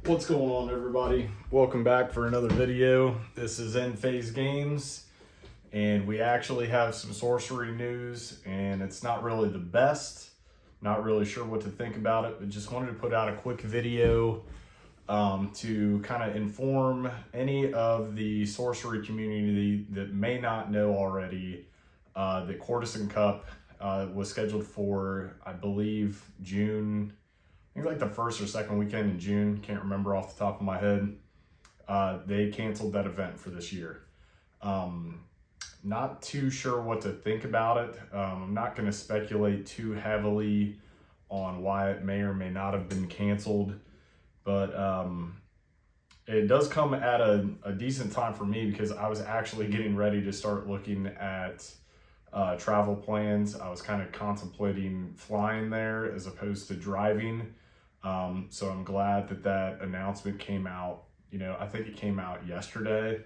What's going on, everybody? Welcome back for another video. This is EndFaze Games, and we actually have some sorcery news, and it's not really the best. Not really sure what to think about it, but just wanted to put out a quick video to kind of inform any of the sorcery community that may not know already that Courtesan Cup was scheduled for, I believe, June. I think like the first or second weekend in June, can't remember off the top of my head. They canceled that event for this year. Not too sure what to think about it. I'm not going to speculate too heavily on why it may or may not have been canceled, but it does come at a decent time for me because I was actually getting ready to start looking at travel plans. I was kind of contemplating flying there as opposed to driving. So I'm glad that announcement came out. I think it came out yesterday.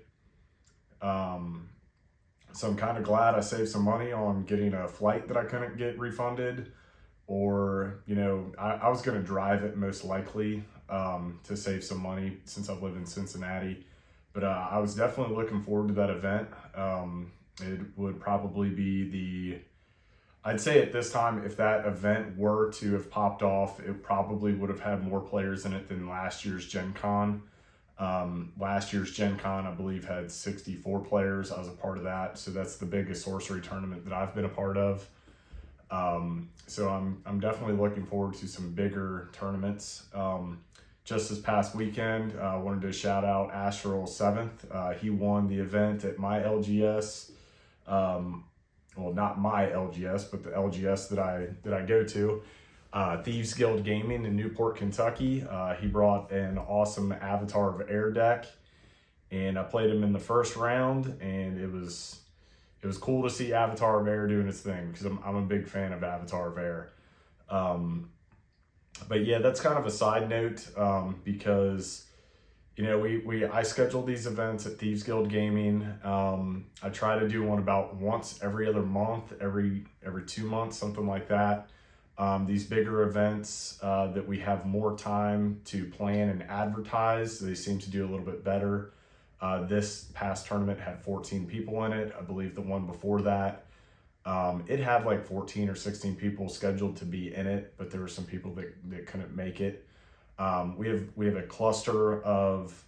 So I'm kind of glad I saved some money on getting a flight that I couldn't get refunded, or, I was going to drive it most likely, to save some money since I live in Cincinnati. But, I was definitely looking forward to that event. It would probably be I'd say at this time, if that event were to have popped off, it probably would have had more players in it than last year's Gen Con. Last year's Gen Con, I believe, had 64 players. I was a part of that. So that's the biggest sorcery tournament that I've been a part of. So I'm definitely looking forward to some bigger tournaments. Just this past weekend, I wanted to shout out Astral 7th. He won the event at my LGS. Well, not my LGS, but the LGS that I go to, Thieves Guild Gaming in Newport, Kentucky. He brought an awesome Avatar of Air deck, and I played him in the first round, and it was cool to see Avatar of Air doing its thing because I'm a big fan of Avatar of Air. But yeah, that's kind of a side note because I schedule these events at Thieves Guild Gaming. I try to do one about once every other month, every 2 months, something like that. These bigger events that we have more time to plan and advertise, they seem to do a little bit better. This past tournament had 14 people in it. I believe the one before that, it had like 14 or 16 people scheduled to be in it, but there were some people that couldn't make it. We have a cluster of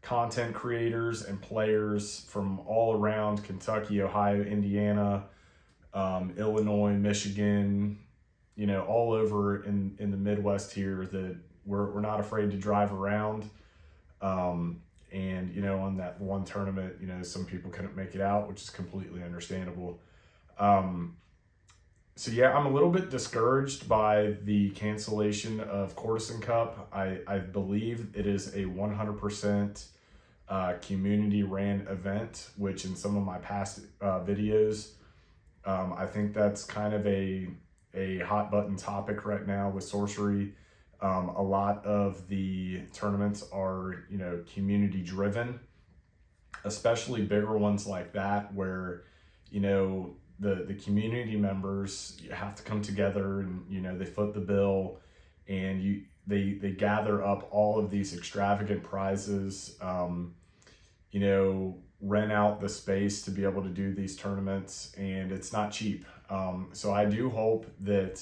content creators and players from all around Kentucky, Ohio, Indiana, Illinois, Michigan, all over in the Midwest here that we're not afraid to drive around. And on that one tournament, some people couldn't make it out, which is completely understandable. So yeah, I'm a little bit discouraged by the cancellation of Courtesan Cup. I believe it is a 100% community ran event, which in some of my past videos, I think that's kind of a hot button topic right now with sorcery. A lot of the tournaments are, community driven, especially bigger ones like that where, the community members have to come together and, they foot the bill and they gather up all of these extravagant prizes, rent out the space to be able to do these tournaments, and it's not cheap. So I do hope that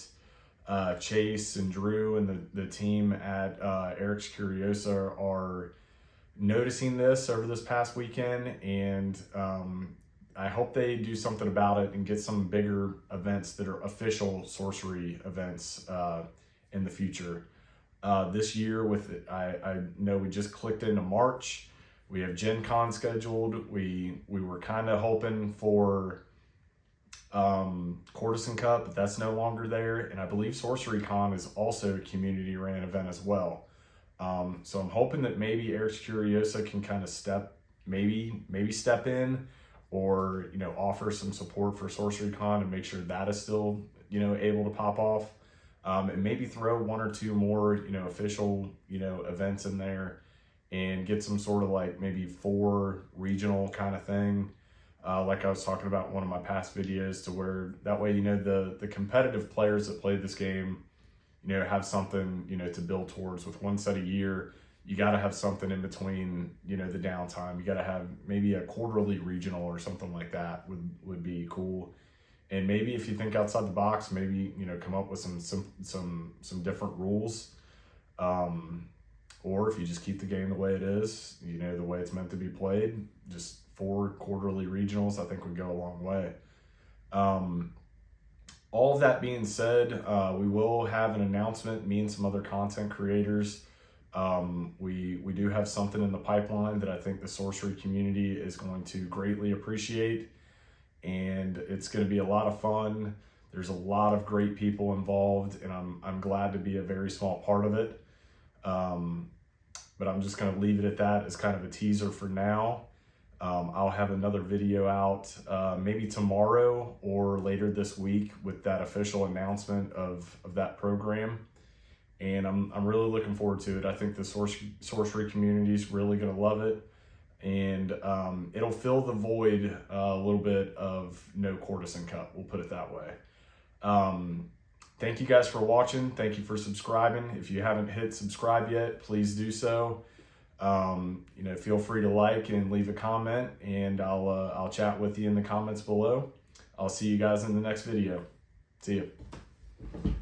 Chase and Drew and the team at Eric's Curiosa are noticing this over this past weekend, and I hope they do something about it and get some bigger events that are official sorcery events in the future. This year, I know we just clicked into March. We have Gen Con scheduled. We were kind of hoping for Courtesan Cup, but that's no longer there. And I believe Sorcery Con is also a community ran event as well. So I'm hoping that maybe Eric's Curiosa can kind of step in, or offer some support for Sorcery Con and make sure that is still able to pop off, and maybe throw one or two more official events in there and get some sort of like maybe 4 regional kind of thing, like I was talking about in one of my past videos, to where that way the competitive players that play this game have something to build towards. With one set a year, you got to have something in between, you know, the downtime. You got to have maybe a quarterly regional or something like that would be cool. And maybe if you think outside the box, maybe, you know, come up with some different rules. Or if you just keep the game the way it is, you know, the way it's meant to be played, just 4 quarterly regionals, I think would go a long way. All of that being said, we will have an announcement, me and some other content creators. We do have something in the pipeline that I think the sorcery community is going to greatly appreciate, and it's going to be a lot of fun. There's a lot of great people involved, and I'm glad to be a very small part of it. But I'm just going to leave it at that as kind of a teaser for now. I'll have another video out maybe tomorrow or later this week with that official announcement of that program. And I'm really looking forward to it. I think the sorcery community is really going to love it. And it'll fill the void a little bit of no Courtesan Cup. We'll put it that way. Thank you guys for watching. Thank you for subscribing. If you haven't hit subscribe yet, please do so. You know, feel free to like and leave a comment, and I'll chat with you in the comments below. I'll see you guys in the next video. See you.